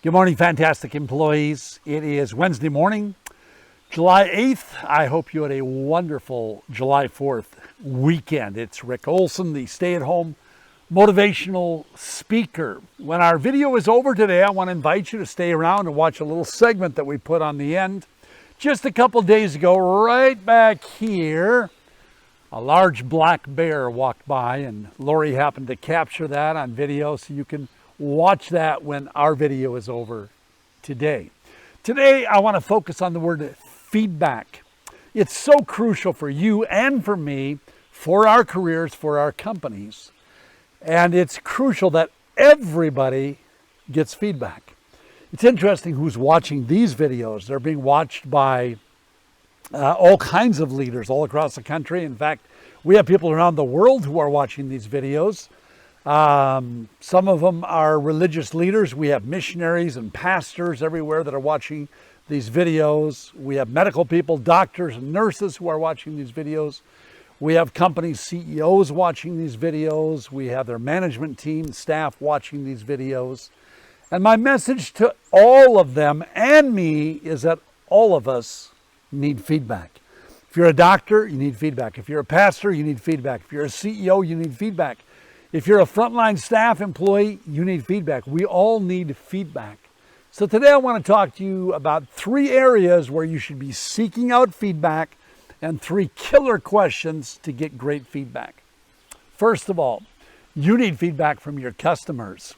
Good morning, fantastic employees. It is Wednesday morning, July 8th. I hope you had a wonderful July 4th weekend. It's Rick Olson, the stay-at-home motivational speaker. When our video is over today, I want to invite you to stay around and watch a little segment that we put on the end. Just a couple days ago, right back here, a large black bear walked by, and Lori happened to capture that on video, so you can watch that when our video is over today. Today, I want to focus on the word feedback. It's so crucial for you and for me, for our careers, for our companies. And it's crucial that everybody gets feedback. It's interesting who's watching these videos. They're being watched by all kinds of leaders all across the country. In fact, we have people around the world who are watching these videos. Some of them are religious leaders. We have missionaries and pastors everywhere that are watching these videos. We have medical people, doctors and nurses who are watching these videos. We have company CEOs watching these videos. We have their management team, staff watching these videos. And my message to all of them and me is that all of us need feedback. If you're a doctor, you need feedback. If you're a pastor, you need feedback. If you're a CEO, you need feedback. If you're a frontline staff employee, you need feedback. We all need feedback. So today I want to talk to you about 3 areas where you should be seeking out feedback and 3 killer questions to get great feedback. First of all, you need feedback from your customers.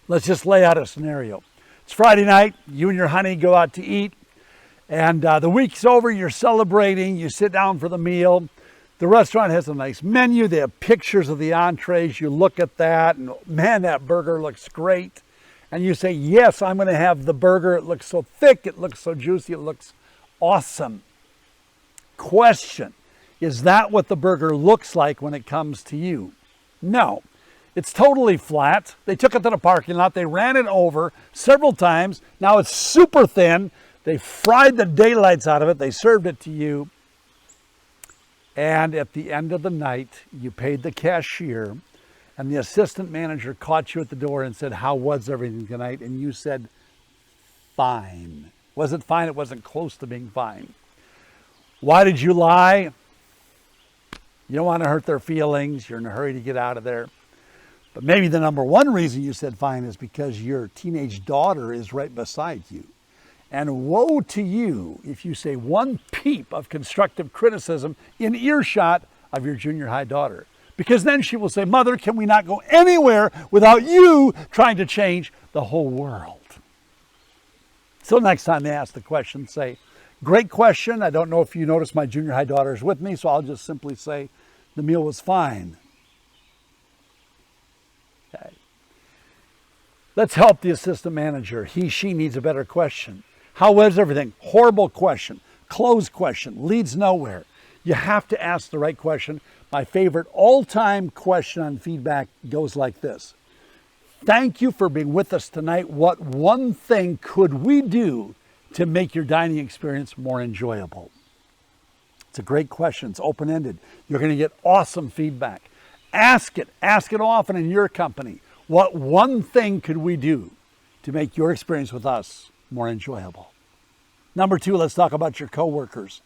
Let's just lay out a scenario. It's Friday night, you and your honey go out to eat, and the week's over, you're celebrating, you sit down for the meal. The restaurant has a nice menu. They have pictures of the entrees. You look at that and man, that burger looks great. And you say, yes, I'm going to have the burger. It looks so thick. It looks so juicy. It looks awesome. Question, is that what the burger looks like when it comes to you? No, it's totally flat. They took it to the parking lot. They ran it over several times. Now it's super thin. They fried the daylights out of it. They served it to you. And at the end of the night, you paid the cashier, and the assistant manager caught you at the door and said, how was everything tonight? And you said, fine. Was it fine? It wasn't close to being fine. Why did you lie? You don't want to hurt their feelings. You're in a hurry to get out of there. But maybe the number one reason you said fine is because your teenage daughter is right beside you. And woe to you if you say one peep of constructive criticism in earshot of your junior high daughter. Because then she will say, Mother, can we not go anywhere without you trying to change the whole world? So next time they ask the question, say, great question. I don't know if you noticed my junior high daughter is with me, so I'll just simply say, the meal was fine. Okay. Let's help the assistant manager. She needs a better question. How was everything? Horrible question. Closed question. Leads nowhere. You have to ask the right question. My favorite all-time question on feedback goes like this. Thank you for being with us tonight. What one thing could we do to make your dining experience more enjoyable? It's a great question. It's open-ended. You're going to get awesome feedback. Ask it. Ask it often in your company. What one thing could we do to make your experience with us more enjoyable? Number 2, let's talk about your coworkers.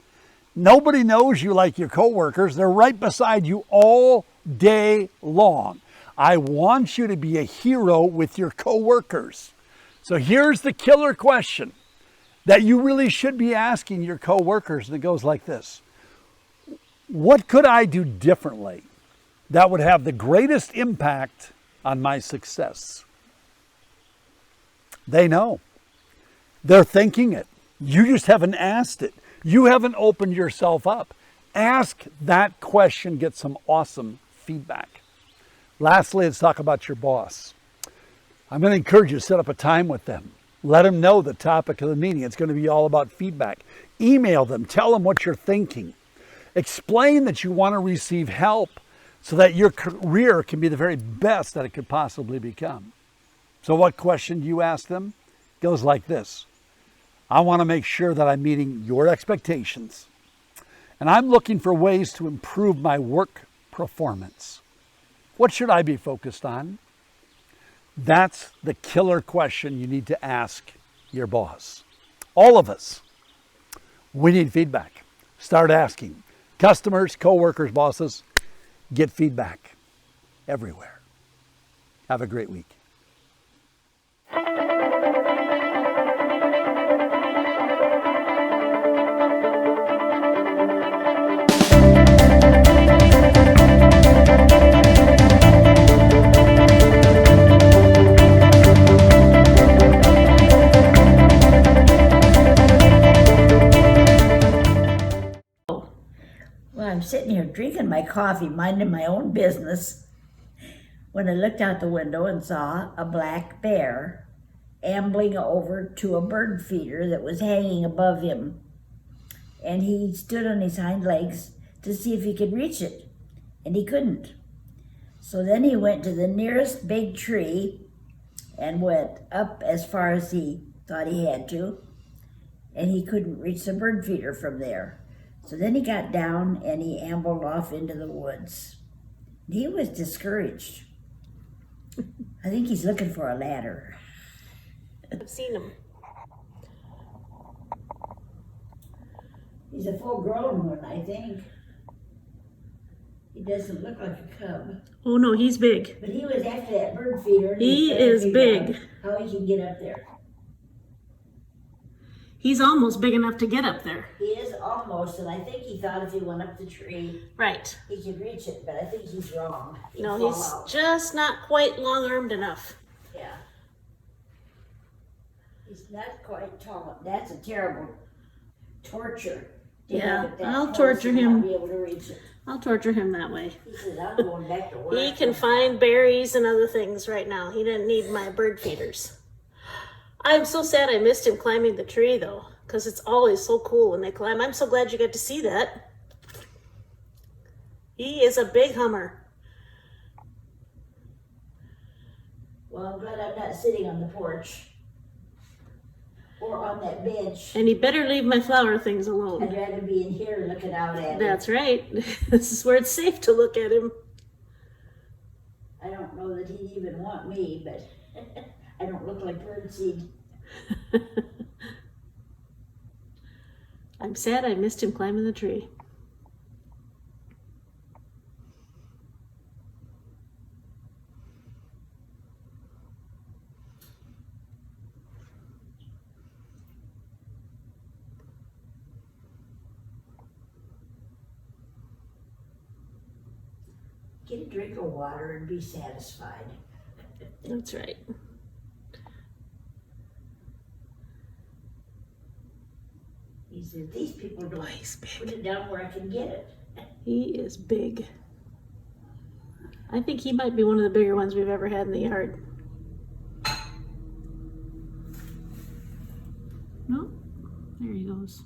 Nobody knows you like your coworkers. They're right beside you all day long. I want you to be a hero with your coworkers. So here's the killer question that you really should be asking your coworkers, and it goes like this. What could I do differently that would have the greatest impact on my success? They know. They're thinking it. You just haven't asked it. You haven't opened yourself up. Ask that question. Get some awesome feedback. Lastly, let's talk about your boss. I'm going to encourage you to set up a time with them. Let them know the topic of the meeting. It's going to be all about feedback. Email them. Tell them what you're thinking. Explain that you want to receive help so that your career can be the very best that it could possibly become. So what question do you ask them? It goes like this. I want to make sure that I'm meeting your expectations, and I'm looking for ways to improve my work performance. What should I be focused on? That's the killer question you need to ask your boss. All of us, we need feedback. Start asking. Customers, coworkers, bosses, get feedback everywhere. Have a great week. Well, I'm sitting here drinking my coffee, minding my own business, when I looked out the window and saw a black bear ambling over to a bird feeder that was hanging above him. And he stood on his hind legs to see if he could reach it, and he couldn't. So then he went to the nearest big tree and went up as far as he thought he had to, and he couldn't reach the bird feeder from there. So then he got down and he ambled off into the woods. He was discouraged. I think he's looking for a ladder. I've seen him. He's a full-grown one, I think. He doesn't look like a cub. Oh no, he's big. But he was after that bird feeder. And He he's trying to is figure big. out how he can get up there. He's almost big enough to get up there. He is almost, and I think he thought if he went up the tree, Right. he could reach it, but I think he's wrong. He'd No, fall he's out. just not quite long-armed enough. Yeah. He's not quite tall. That's a terrible torture. to Yeah, have it that I'll close torture and him. not be able to reach it. I'll torture him that way. He says, I'm going back to work. He can find berries and other things right now. He didn't need my bird feeders. I'm so sad I missed him climbing the tree though, because it's always so cool when they climb. I'm so glad you got to see that. He is a big hummer. Well, I'm glad I'm not sitting on the porch or on that bench. And he better leave my flower things I'd alone. rather be in here looking out at him. That's right. This is where it's safe to look at him. I don't know that he'd even want me, but I don't look like birdseed. I'm sad I missed him climbing the tree. Get a drink of water and be satisfied. That's right. He said, these people don't He's put big. it down where I can get it. He is big. I think he might be one of the bigger ones we've ever had in the yard. No, there he goes.